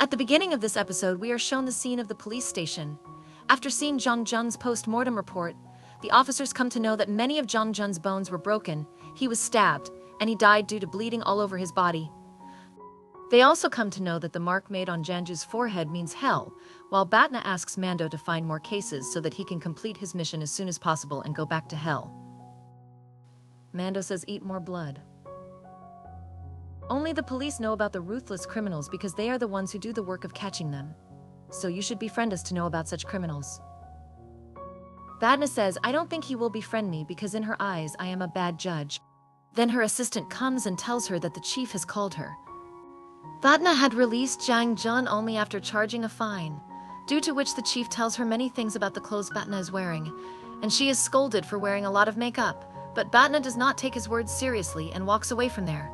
At the beginning of this episode, we are shown the scene of the police station. After seeing Jung Jun's post-mortem report, the officers come to know that many of Jung Jun's bones were broken. He was stabbed, and he died due to bleeding all over his body. They also come to know that the mark made on Janju's forehead means hell, while Batna asks Mando to find more cases so that he can complete his mission as soon as possible and go back to hell. Mando says eat more blood. Only the police know about the ruthless criminals because they are the ones who do the work of catching them. So you should befriend us to know about such criminals. Batna says, I don't think he will befriend me because in her eyes I am a bad judge. Then her assistant comes and tells her that the chief has called her. Batna had released Jang Jun only after charging a fine, due to which the chief tells her many things about the clothes Batna is wearing, and she is scolded for wearing a lot of makeup, but Batna does not take his words seriously and walks away from there.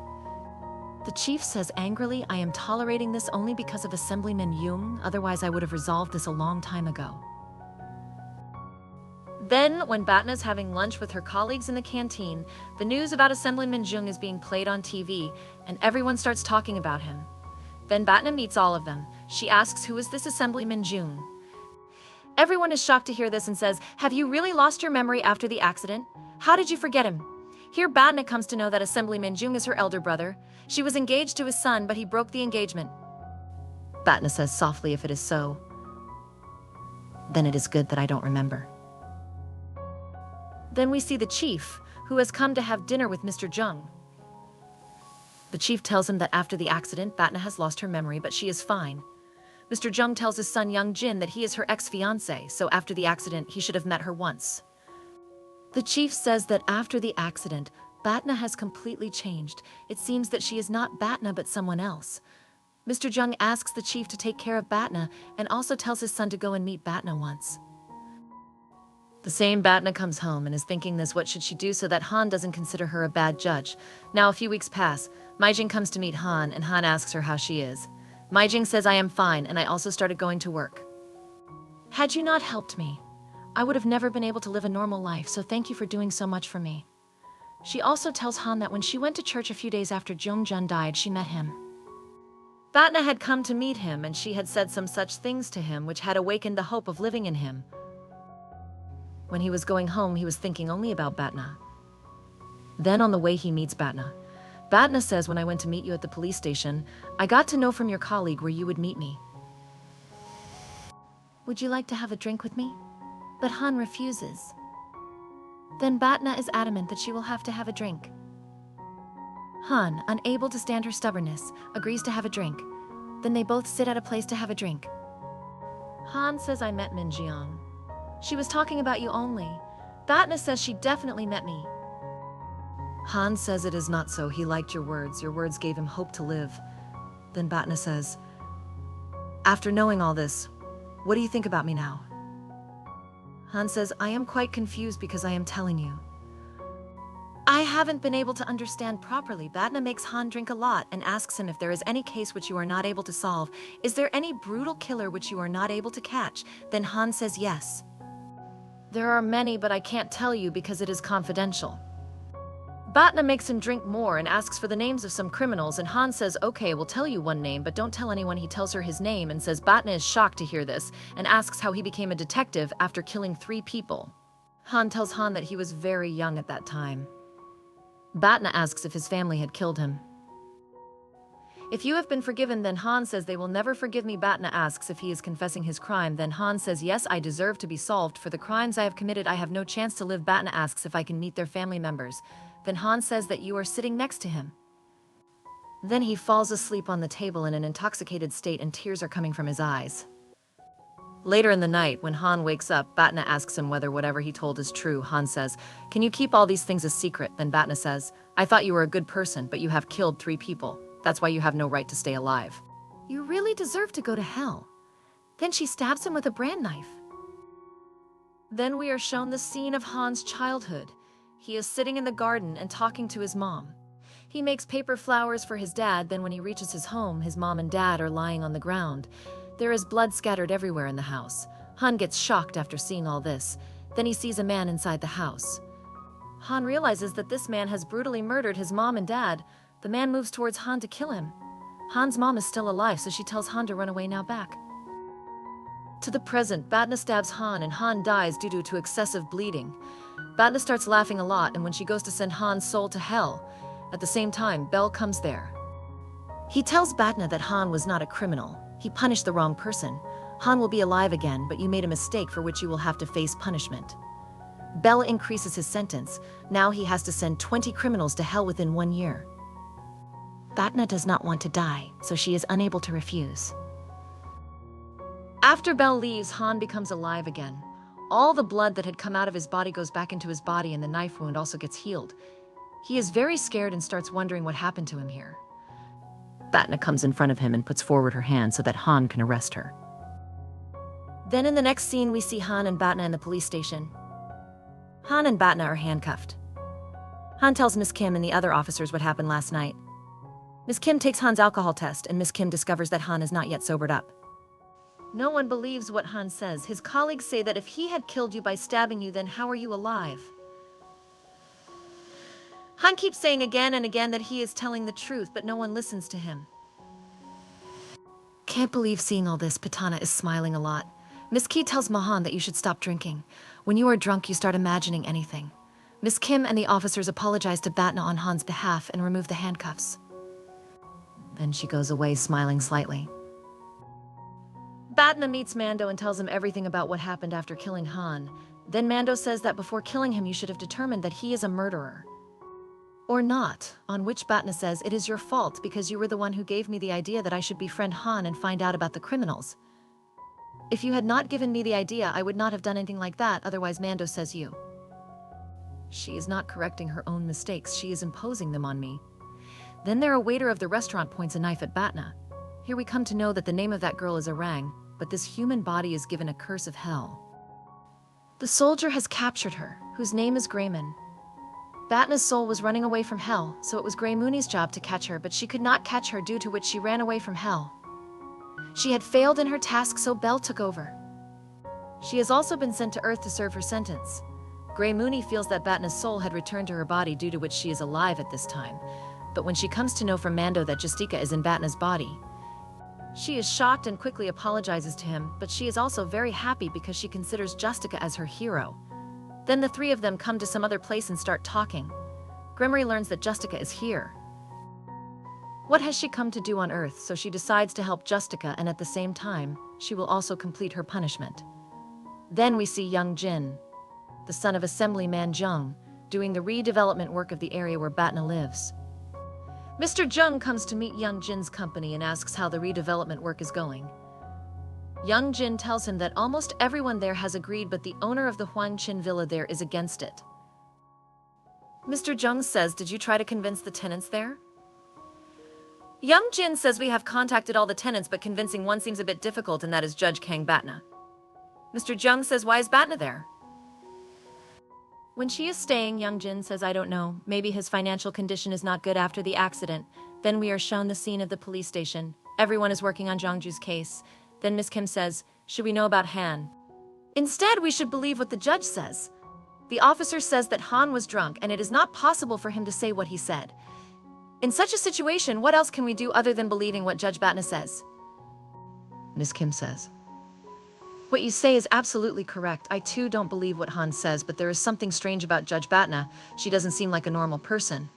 The chief says angrily, I am tolerating this only because of Assemblyman Jung, otherwise I would have resolved this a long time ago. Then, when Batna is having lunch with her colleagues in the canteen, the news about Assemblyman Jung is being played on TV, and everyone starts talking about him. Then Batna meets all of them. She asks, who is this Assemblyman Jung? Everyone is shocked to hear this and says, have you really lost your memory after the accident? How did you forget him? Here Batna comes to know that Assemblyman Jung is her elder brother. She was engaged to his son, but he broke the engagement. Batna says softly, if it is so, then it is good that I don't remember. Then we see the chief, who has come to have dinner with Mr. Jung. The chief tells him that after the accident, Batna has lost her memory, but she is fine. Mr. Jung tells his son Young Jin that he is her ex-fiancé, so after the accident, he should have met her once. The chief says that after the accident, Batna has completely changed. It seems that she is not Batna but someone else. Mr. Jung asks the chief to take care of Batna and also tells his son to go and meet Batna once. The same Batna comes home and is thinking this, what should she do so that Han doesn't consider her a bad judge. Now a few weeks pass. Maijing comes to meet Han and Han asks her how she is. Maijing says I am fine and I also started going to work. Had you not helped me, I would have never been able to live a normal life, so thank you for doing so much for me. She also tells Han that when she went to church a few days after Jung Jun died, she met him. Batna had come to meet him and she had said some such things to him which had awakened the hope of living in him. When he was going home, he was thinking only about Batna. Then on the way he meets Batna. Batna says, when I went to meet you at the police station, I got to know from your colleague where you would meet me. Would you like to have a drink with me? But Han refuses. Then Batna is adamant that she will have to have a drink. Han, unable to stand her stubbornness, agrees to have a drink. Then they both sit at a place to have a drink. Han says I met Min Jiang. She was talking about you only. Batna says she definitely met me. Han says it is not so. He liked your words. Your words gave him hope to live. Then Batna says, after knowing all this, what do you think about me now? Han says, I am quite confused because I am telling you. I haven't been able to understand properly. Batna makes Han drink a lot and asks him if there is any case which you are not able to solve. Is there any brutal killer which you are not able to catch? Then Han says yes. There are many, but I can't tell you because it is confidential. Batna makes him drink more and asks for the names of some criminals, and Han says, okay, we'll tell you one name, but don't tell anyone. He tells her his name and says Batna is shocked to hear this and asks how he became a detective after killing 3 people. Han tells Han that he was very young at that time. Batna asks if his family had killed him. If you have been forgiven, then Han says they will never forgive me. Batna asks if he is confessing his crime, then Han says yes, I deserve to be solved for the crimes I have committed. I have no chance to live. Batna asks if I can meet their family members. Then Han says that you are sitting next to him. Then he falls asleep on the table in an intoxicated state and tears are coming from his eyes. Later in the night, when Han wakes up, Batna asks him whether whatever he told is true. Han says, can you keep all these things a secret? Then Batna says, I thought you were a good person, but you have killed 3 people. That's why you have no right to stay alive. You really deserve to go to hell. Then she stabs him with a brand knife. Then we are shown the scene of Han's childhood. He is sitting in the garden and talking to his mom. He makes paper flowers for his dad. Then when he reaches his home, his mom and dad are lying on the ground. There is blood scattered everywhere in the house. Han gets shocked after seeing all this. Then he sees a man inside the house. Han realizes that this man has brutally murdered his mom and dad. The man moves towards Han to kill him. Han's mom is still alive, so she tells Han to run away now back. To the present, Batna stabs Han and Han dies due to excessive bleeding. Batna starts laughing a lot, and when she goes to send Han's soul to hell, at the same time, Bell comes there. He tells Batna that Han was not a criminal. He punished the wrong person. Han will be alive again, but you made a mistake for which you will have to face punishment. Bell increases his sentence. Now he has to send 20 criminals to hell within 1 year. Batna does not want to die, so she is unable to refuse. After Bell leaves, Han becomes alive again. All the blood that had come out of his body goes back into his body, and the knife wound also gets healed. He is very scared and starts wondering what happened to him here. Batna comes in front of him and puts forward her hand so that Han can arrest her. Then in the next scene, we see Han and Batna in the police station. Han and Batna are handcuffed. Han tells Miss Kim and the other officers what happened last night. Miss Kim takes Han's alcohol test, and Miss Kim discovers that Han is not yet sobered up. No one believes what Han says. His colleagues say that if he had killed you by stabbing you, then how are you alive? Han keeps saying again and again that he is telling the truth, but no one listens to him. Can't believe seeing all this. Patana is smiling a lot. Miss Ki tells Mahan that you should stop drinking. When you are drunk, you start imagining anything. Miss Kim and the officers apologize to Batna on Han's behalf and remove the handcuffs. Then she goes away, smiling slightly. Batna meets Mando and tells him everything about what happened after killing Han. Then Mando says that before killing him, you should have determined that he is a murderer. Or not, on which Batna says, it is your fault because you were the one who gave me the idea that I should befriend Han and find out about the criminals. If you had not given me the idea, I would not have done anything like that, otherwise Mando says you. She is not correcting her own mistakes, she is imposing them on me. Then a waiter of the restaurant points a knife at Batna. Here we come to know that the name of that girl is Orang, but this human body is given a curse of hell. The soldier has captured her, whose name is Grayman. Batna's soul was running away from hell, so it was Grey Mooney's job to catch her, but she could not catch her due to which she ran away from hell. She had failed in her task, so Bell took over. She has also been sent to Earth to serve her sentence. Grey Mooney feels that Batna's soul had returned to her body, due to which she is alive at this time. But when she comes to know from Mando that Justika is in Batna's body, she is shocked and quickly apologizes to him, but she is also very happy because she considers Justika as her hero. Then the three of them come to some other place and start talking. Gremory learns that Justika is here. What has she come to do on Earth? So she decides to help Justika, and at the same time, she will also complete her punishment. Then we see young Jin, the son of Assemblyman Jung, doing the redevelopment work of the area where Batna lives. Mr. Jung comes to meet young Jin's company and asks how the redevelopment work is going. Young Jin tells him that almost everyone there has agreed, but the owner of the Huangqin villa there is against it. Mr. Jung says, did you try to convince the tenants there? Young Jin says, we have contacted all the tenants, but convincing one seems a bit difficult, and that is Judge Kang Batna. Mr. Jung says, why is Batna there? When she is staying, Young Jin says, I don't know, maybe his financial condition is not good after the accident. Then we are shown the scene of the police station. Everyone is working on Zhangju's case. Then Miss Kim says, should we know about Han? Instead, we should believe what the judge says. The officer says that Han was drunk, and it is not possible for him to say what he said. In such a situation, what else can we do other than believing what Judge Batna says? Miss Kim says, what you say is absolutely correct. I too don't believe what Han says, but there is something strange about Judge Batna. She doesn't seem like a normal person.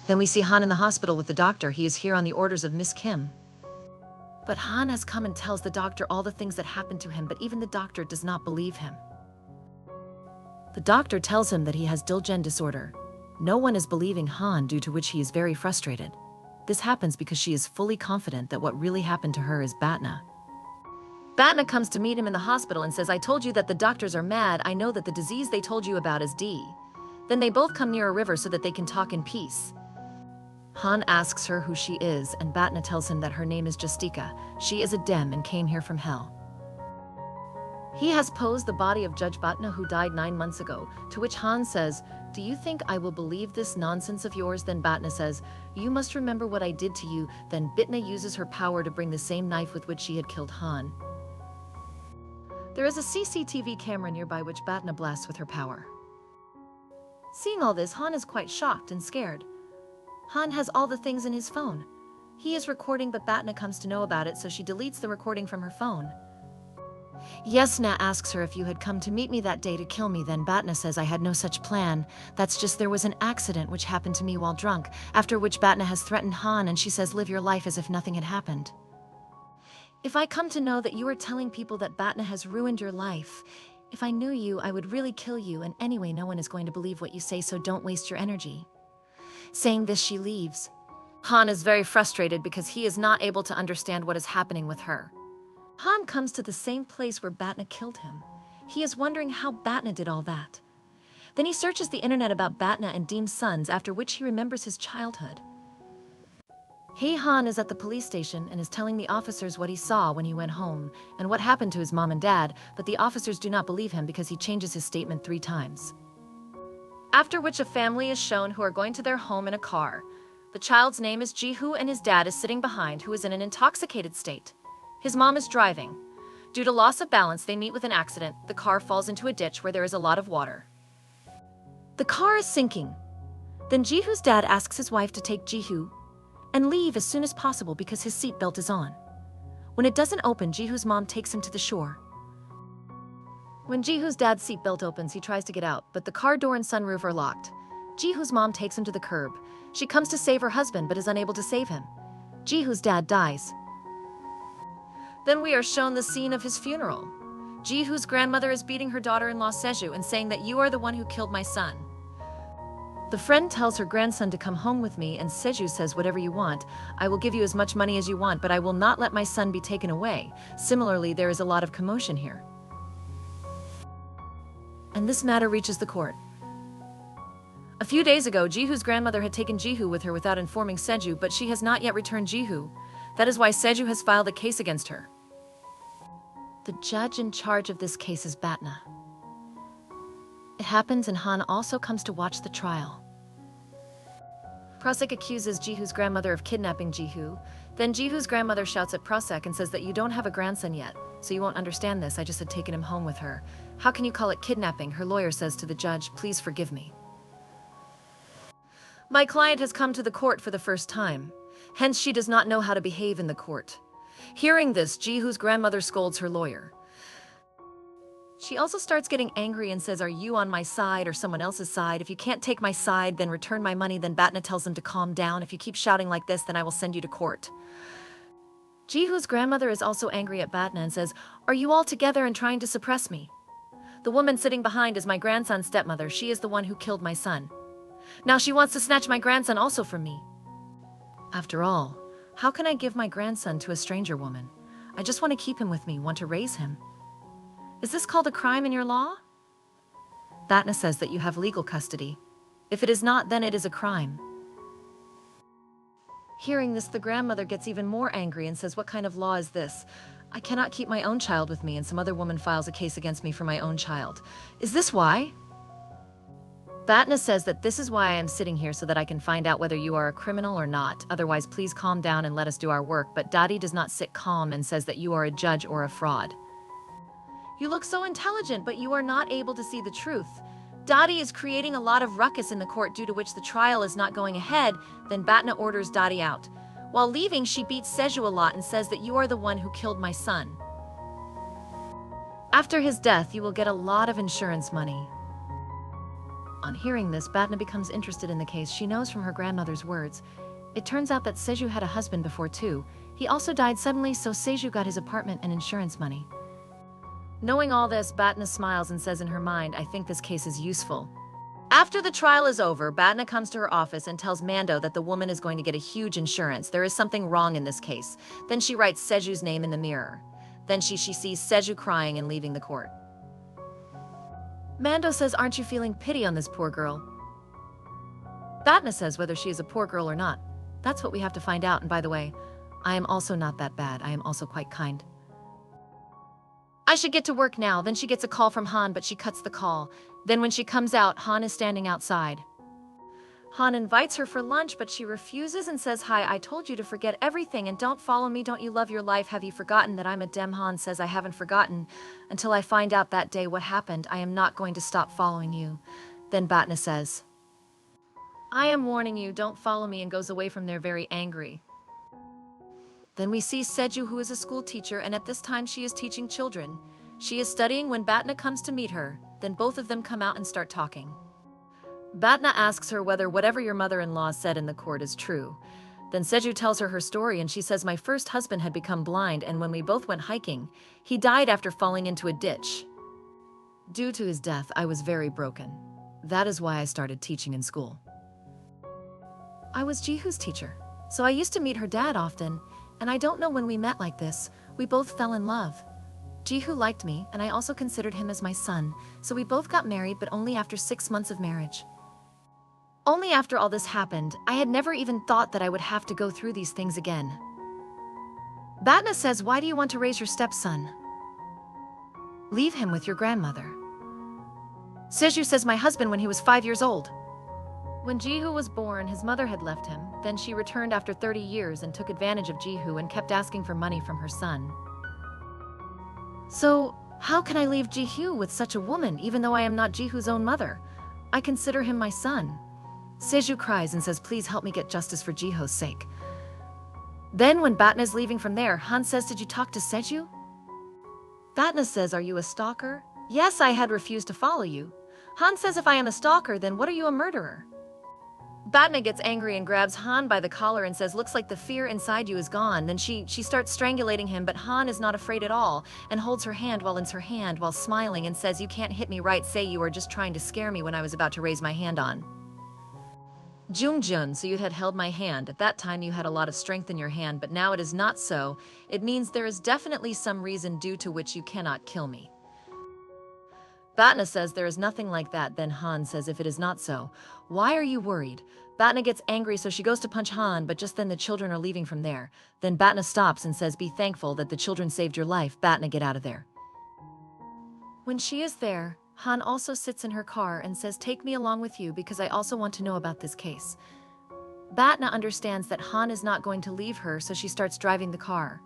Then we see Han in the hospital with the doctor. He is here on the orders of Miss Kim. But Han has come and tells the doctor all the things that happened to him, but even the doctor does not believe him. The doctor tells him that he has Dilgen disorder. No one is believing Han, due to which he is very frustrated. This happens because she is fully confident that what really happened to her is Batna. Batna comes to meet him in the hospital and says, I told you that the doctors are mad. I know that the disease they told you about is D. Then they both come near a river so that they can talk in peace. Han asks her who she is, and Batna tells him that her name is Justika. She is a Dem and came here from hell. He has posed the body of Judge Batna, who died 9 months ago, to which Han says, do you think I will believe this nonsense of yours? Then Batna says, you must remember what I did to you. Then Bitna uses her power to bring the same knife with which she had killed Han. There is a CCTV camera nearby which Batna blasts with her power. Seeing all this, Han is quite shocked and scared. Han has all the things in his phone. He is recording, but Batna comes to know about it, so she deletes the recording from her phone. Yesna asks her if you had come to meet me that day to kill me. Then Batna says I had no such plan. That's just there was an accident which happened to me while drunk, after which Batna has threatened Han and she says live your life as if nothing had happened. If I come to know that you are telling people that Batna has ruined your life, if I knew you, I would really kill you, and anyway no one is going to believe what you say, so don't waste your energy. Saying this, she leaves. Han is very frustrated because he is not able to understand what is happening with her. Han comes to the same place where Batna killed him. He is wondering how Batna did all that. Then he searches the internet about Batna and Deem's sons, after which he remembers his childhood. Han is at the police station and is telling the officers what he saw when he went home and what happened to his mom and dad, but the officers do not believe him because he changes his statement 3 times. After which a family is shown who are going to their home in a car. The child's name is Jihu and his dad is sitting behind, who is in an intoxicated state. His mom is driving. Due to loss of balance, they meet with an accident. The car falls into a ditch where there is a lot of water. The car is sinking. Then Jihu's dad asks his wife to take Jihu and leave as soon as possible because his seatbelt is on. When it doesn't open, Jihu's mom takes him to the shore. When Jihu's dad's seatbelt opens, he tries to get out, but the car door and sunroof are locked. Jihu's mom takes him to the curb. She comes to save her husband but is unable to save him. Jihu's dad dies. Then we are shown the scene of his funeral. Jihu's grandmother is beating her daughter-in-law Seju and saying that you are the one who killed my son. The friend tells her grandson to come home with me, and Seju says whatever you want. I will give you as much money as you want, but I will not let my son be taken away. Similarly, there is a lot of commotion here. And this matter reaches the court. A few days ago, Jihu's grandmother had taken Jihu with her without informing Seju, but she has not yet returned Jihu. That is why Seju has filed a case against her. The judge in charge of this case is Batna. It happens and Han also comes to watch the trial. Prasek accuses Jihu's grandmother of kidnapping Jihu. Then Jihu's grandmother shouts at Prasek and says that you don't have a grandson yet, so you won't understand this. I just had taken him home with her. How can you call it kidnapping? Her lawyer says to the judge, please forgive me. My client has come to the court for the first time. Hence, she does not know how to behave in the court. Hearing this, Jihu's grandmother scolds her lawyer. She also starts getting angry and says, are you on my side or someone else's side? If you can't take my side, then return my money. Then Batna tells them to calm down. If you keep shouting like this, then I will send you to court. Jihu's grandmother is also angry at Batna and says, are you all together and trying to suppress me? The woman sitting behind is my grandson's stepmother. She is the one who killed my son. Now she wants to snatch my grandson also from me. After all, how can I give my grandson to a stranger woman? I just want to keep him with me, want to raise him. Is this called a crime in your law? Batna says that you have legal custody. If it is not, then it is a crime. Hearing this, the grandmother gets even more angry and says, what kind of law is this? I cannot keep my own child with me, and some other woman files a case against me for my own child. Is this why? Batna says that this is why I am sitting here, so that I can find out whether you are a criminal or not. Otherwise, please calm down and let us do our work. But Dadi does not sit calm and says that you are a judge or a fraud. You look so intelligent, but you are not able to see the truth. Dadi is creating a lot of ruckus in the court, due to which the trial is not going ahead. Then Batna orders Dadi out. While leaving, she beats Seju a lot and says that you are the one who killed my son. After his death, you will get a lot of insurance money. On hearing this, Batna becomes interested in the case. She knows from her grandmother's words. It turns out that Seju had a husband before too. He also died suddenly, so Seju got his apartment and insurance money. Knowing all this, Batna smiles and says in her mind, I think this case is useful. After the trial is over, Batna comes to her office and tells Mando that the woman is going to get a huge insurance. There is something wrong in this case. Then she writes Seju's name in the mirror. Then she sees Seju crying and leaving the court. Mando says, aren't you feeling pity on this poor girl? Batna says whether she is a poor girl or not. That's what we have to find out. And by the way, I am also not that bad. I am also quite kind. I should get to work now. Then she gets a call from Han, but she cuts the call. Then when she comes out, Han is standing outside. Han invites her for lunch, but she refuses and says, hi, I told you to forget everything and don't follow me. Don't you love your life? Have you forgotten that I'm a dem? Han says, I haven't forgotten. Until I find out that day what happened, I am not going to stop following you. Then Batna says, I am warning you, don't follow me, and goes away from there very angry. Then we see Seju, who is a school teacher, and at this time she is teaching children. She is studying when Batna comes to meet her, then both of them come out and start talking. Batna asks her whether whatever your mother-in-law said in the court is true. Then Seju tells her her story, and she says, my first husband had become blind, and when we both went hiking, he died after falling into a ditch. Due to his death, I was very broken. That is why I started teaching in school. I was Jiho's teacher, so I used to meet her dad often, and I don't know when we met like this, we both fell in love. Jihu liked me, and I also considered him as my son, so we both got married, but only after 6 months of marriage. Only after all this happened, I had never even thought that I would have to go through these things again. Batna says, why do you want to raise your stepson? Leave him with your grandmother. Seju says, my husband when he was 5 years old. When Jihu was born, his mother had left him. Then she returned after 30 years and took advantage of Jihu and kept asking for money from her son. So, how can I leave Jihu with such a woman even though I am not Jihu's own mother? I consider him my son. Seju cries and says, please help me get justice for Jiho's sake. Then when Batna is leaving from there, Han says, did you talk to Seju? Batna says, are you a stalker? Yes, I had refused to follow you. Han says, if I am a stalker, then what are you, a murderer? Batna gets angry and grabs Han by the collar and says, looks like the fear inside you is gone. Then she starts strangulating him, but Han is not afraid at all and holds her hand while smiling and says, you can't hit me, right? Say you were just trying to scare me when I was about to raise my hand on. Jungjun, so you had held my hand. At that time you had a lot of strength in your hand, but now it is not so. It means there is definitely some reason due to which you cannot kill me. Batna says there is nothing like that. Then Han says, if it is not so, why are you worried? Batna gets angry, so she goes to punch Han, but just then the children are leaving from there. Then Batna stops and says, be thankful that the children saved your life. Batna, get out of there. When she is there, Han also sits in her car and says, take me along with you because I also want to know about this case. Batna understands that Han is not going to leave her, so she starts driving the car.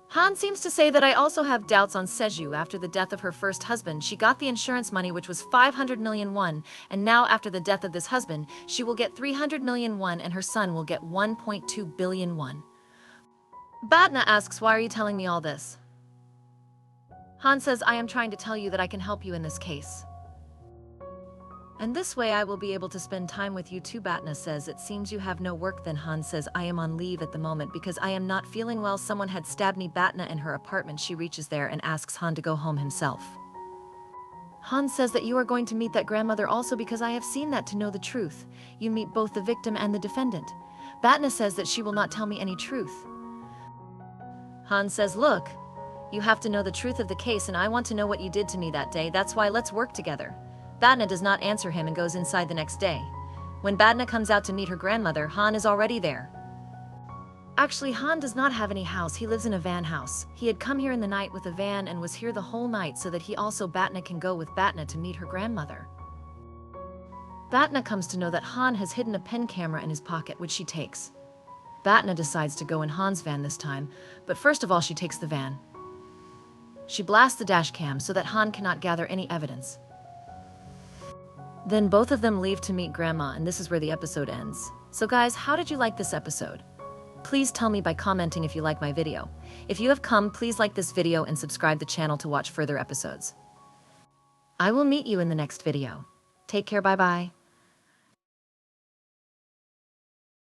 Han seems to say that I also have doubts on Seju. After the death of her first husband, she got the insurance money, which was 500 million won, and now after the death of this husband, she will get 300 million won and her son will get 1.2 billion won. Batna asks, why are you telling me all this? Han says, I am trying to tell you that I can help you in this case. And this way I will be able to spend time with you too. Batna says, it seems you have no work. Then Han says, I am on leave at the moment because I am not feeling well. Someone had stabbed me. Batna in her apartment, she reaches there and asks Han to go home himself. Han says that you are going to meet that grandmother also because I have seen that to know the truth. You meet both the victim and the defendant. Batna says that she will not tell me any truth. Han says, look, you have to know the truth of the case and I want to know what you did to me that day. That's why let's work together. Batna does not answer him and goes inside the next day. When Batna comes out to meet her grandmother, Han is already there. Actually, Han does not have any house. He lives in a van house. He had come here in the night with a van and was here the whole night so that Batna can go with Batna to meet her grandmother. Batna comes to know that Han has hidden a pen camera in his pocket, which she takes. Batna decides to go in Han's van this time, but first of all she takes the van. She blasts the dash cam so that Han cannot gather any evidence. Then both of them leave to meet Grandma, and this is where the episode ends. So guys, how did you like this episode? Please tell me by commenting if you like my video. If you have come, please like this video and subscribe the channel to watch further episodes. I will meet you in the next video. Take care, bye bye.